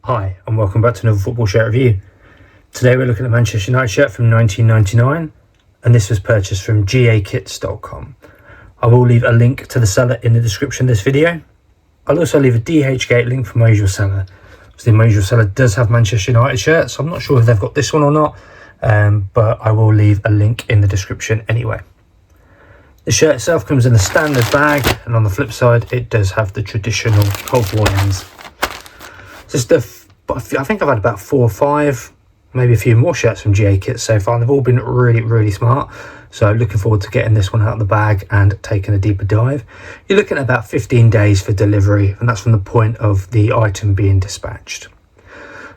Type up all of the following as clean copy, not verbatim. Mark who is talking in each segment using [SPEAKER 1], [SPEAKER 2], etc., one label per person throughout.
[SPEAKER 1] Hi and welcome back to another football shirt review. Today we're looking at a Manchester United shirt from 1999 and this was purchased from gakits.com. I will leave a link to the seller in the description of this video. I'll also leave a DHgate link for my usual seller. So the my usual seller does have Manchester United shirts, so I'm not sure if they've got this one or not, but I will leave a link in the description anyway. The shirt itself comes in a standard bag, and on the flip side it does have the traditional Treble-Winnings. I think I've had about 4 or 5, maybe a few more shirts from GA Kits so far, and they've all been really smart. So looking forward to getting this one out of the bag and taking a deeper dive. You're looking at about 15 days for delivery, and that's from the point of the item being dispatched.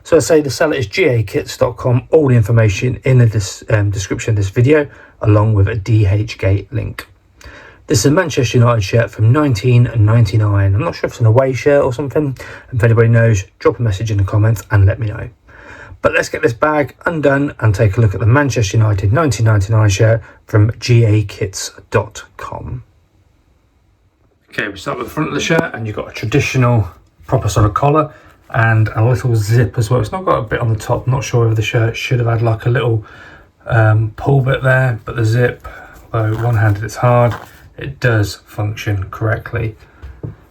[SPEAKER 1] So I say the seller is gakits.com, all the information in the description of this video, along with a DHgate link. This is a Manchester United shirt from 1999. I'm not sure if it's an away shirt or something. If anybody knows, drop a message in the comments and let me know. But let's get this bag undone and take a look at the Manchester United 1999 shirt from gakits.com. Okay, we start with the front of the shirt, and you've got a traditional proper sort of collar and a little zip as well. It's not got a bit on the top. I'm not sure if the shirt should have had like a little pull bit there, but the zip, although one-handed it's hard, it does function correctly.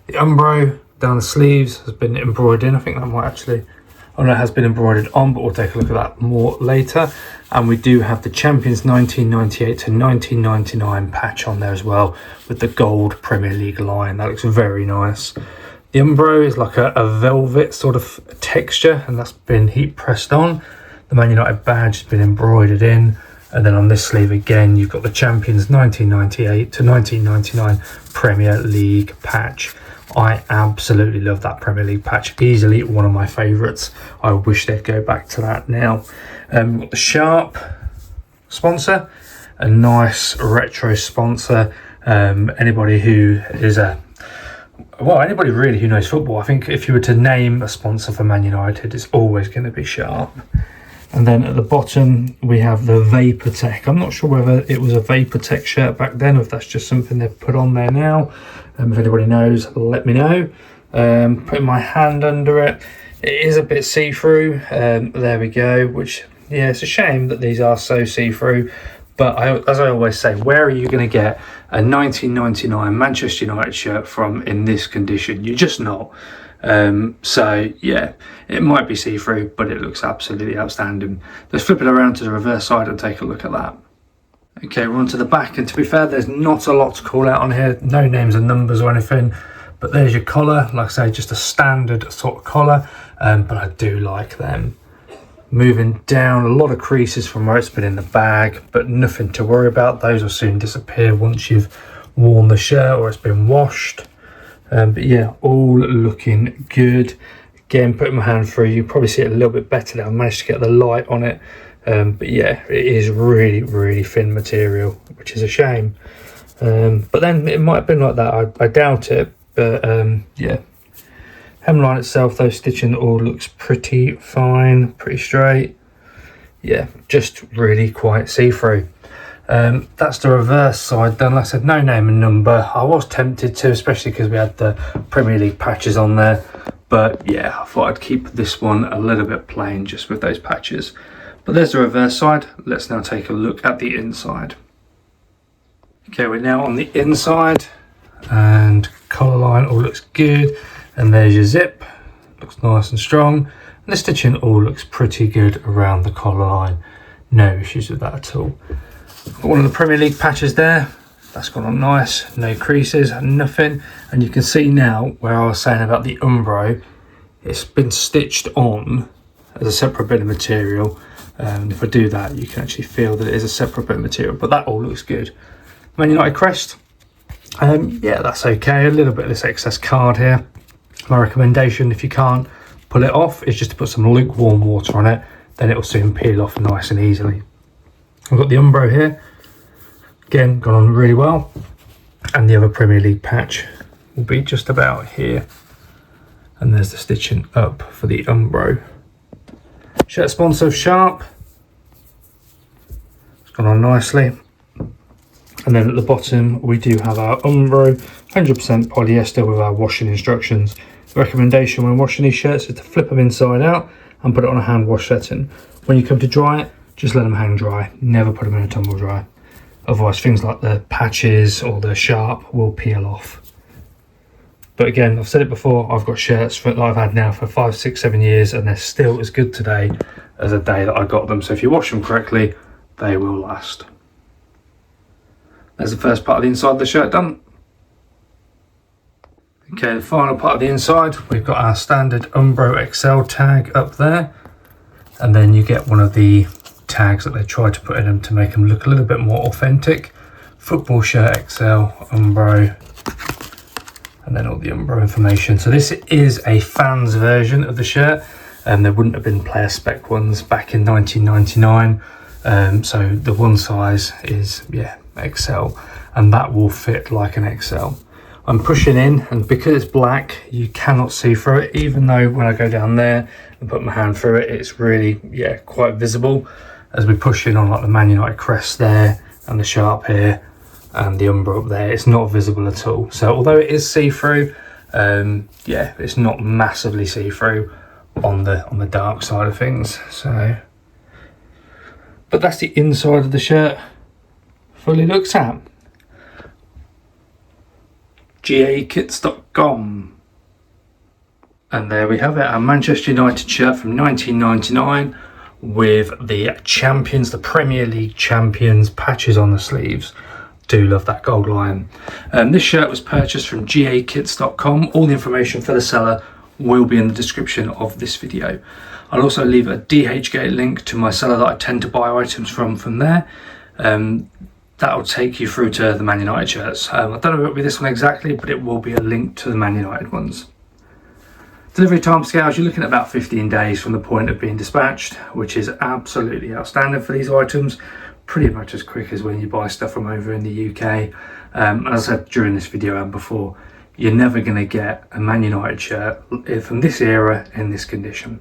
[SPEAKER 1] The Umbro down the sleeves has been embroidered in. I think that might actually, oh no, it has been embroidered on, but we'll take a look at that more later. And we do have the Champions 1998 to 1999 patch on there as well, with the gold Premier League line. That looks very nice. The Umbro is like a velvet sort of texture, and that's been heat pressed on. The Man United badge has been embroidered in. And then on this sleeve again, you've got the Champions 1998 to 1999 Premier League patch. I absolutely love that Premier League patch. Easily one of my favourites. I wish they'd go back to that now. We've got the Sharp sponsor, a nice retro sponsor. Anybody who is anybody really who knows football, I think if you were to name a sponsor for Man United, it's always going to be Sharp. And then at the bottom we have the Vaportech. I'm not sure whether it was a Vaportech shirt back then or if that's just something they've put on there now. If anybody knows, let me know. Putting my hand under it, it is a bit see-through. There we go, which, yeah, it's a shame that these are so see-through. But as I always say, where are you going to get a 1999 Manchester United shirt from in this condition? You're just not. So yeah, it might be see-through, but it looks absolutely outstanding. Let's flip it around to the reverse side and take a look at that. Okay, we're on to the back, and to be fair, there's not a lot to call out on here, no names and numbers or anything, but there's your collar. Like I say, just a standard sort of collar, but I do like them. Moving down, a lot of creases from where it's been in the bag, but nothing to worry about. Those will soon disappear once you've worn the shirt or it's been washed. But yeah, all looking good. Again, putting my hand through, you probably see it a little bit better now. I managed to get the light on it. But yeah, it is really thin material, which is a shame. But then it might have been like that. I doubt it. But yeah, hemline itself, though, stitching all looks pretty fine, pretty straight. Yeah, just really quite see-through. That's the reverse side done. Like I said, no name and number. I was tempted to, especially because we had the Premier League patches on there, but yeah, I thought I'd keep this one a little bit plain just with those patches. But there's the reverse side. Let's now take a look at the inside. Okay, we're now on the inside, and collar line all looks good, and there's your zip, looks nice and strong, and the stitching all looks pretty good around the collar line. No issues with that at all. Got one of the Premier League patches there. That's gone on nice, no creases, nothing. And you can see now where I was saying about the Umbro, it's been stitched on as a separate bit of material. And if I do that, you can actually feel that it is a separate bit of material, but that all looks good. Man United crest, yeah, that's okay. A little bit of this excess card here. My recommendation, if you can't pull it off, is just to put some lukewarm water on it. Then it will soon peel off nice and easily. I've got the Umbro here, again, gone on really well, and the other Premier League patch will be just about here, and there's the stitching up for the Umbro. Shirt sponsor of Sharp, it's gone on nicely, and then at the bottom we do have our Umbro 100% polyester with our washing instructions, The recommendation when washing these shirts is to flip them inside out and put it on a hand wash setting. When you come to dry it, just let them hang dry. Never put them in a tumble dry. Otherwise things like the patches or the sharp will peel off. But again, I've said it before, I've got shirts that I've had now for 5, 6, 7 years and they're still as good today as the day that I got them. So if you wash them correctly, they will last. There's the first part of the inside of the shirt done. Okay, the final part of the inside, we've got our standard Umbro XL tag up there. And then you get one of the tags that they try to put in them to make them look a little bit more authentic. Football shirt XL, Umbro, and then all the Umbro information. So this is a fans version of the shirt, and there wouldn't have been player spec ones back in 1999. So the one size is, yeah, XL, and that will fit like an XL. I'm pushing in, and because it's black, you cannot see through it, even though when I go down there and put my hand through it, it's really, yeah, quite visible as we push in on like the Man United crest there and the sharp here and the Umbro up there. It's not visible at all. So although it is see-through, yeah, it's not massively see-through on the dark side of things. So, but that's the inside of the shirt fully looked at. GAKits.com. And there we have it, our Manchester United shirt from 1999 with the champions, the Premier League champions patches on the sleeves. Do love that gold lion. This shirt was purchased from GAKits.com. All the information for the seller will be in the description of this video. I'll also leave a DHgate link to my seller that I tend to buy items from there. That'll take you through to the Man United shirts. I don't know if it'll be this one exactly, but it will be a link to the Man United ones. Delivery time scales, you're looking at about 15 days from the point of being dispatched, which is absolutely outstanding for these items. Pretty much as quick as when you buy stuff from over in the UK. As I said during this video and before, you're never going to get a Man United shirt from this era in this condition.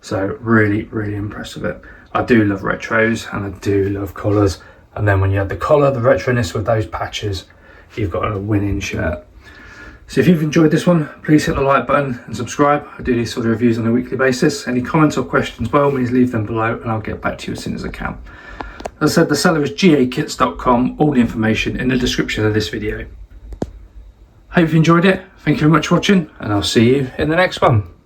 [SPEAKER 1] So really, really impressed with it. I do love retros and I do love colours. And then when you add the collar, the retroness with those patches, you've got a winning shirt. So if you've enjoyed this one, please hit the like button and subscribe. I do these sort of reviews on a weekly basis. Any comments or questions, by all means leave them below and I'll get back to you as soon as I can. As I said, the seller is GAKits.com, all the information in the description of this video. Hope you've enjoyed it. Thank you very much for watching and I'll see you in the next one.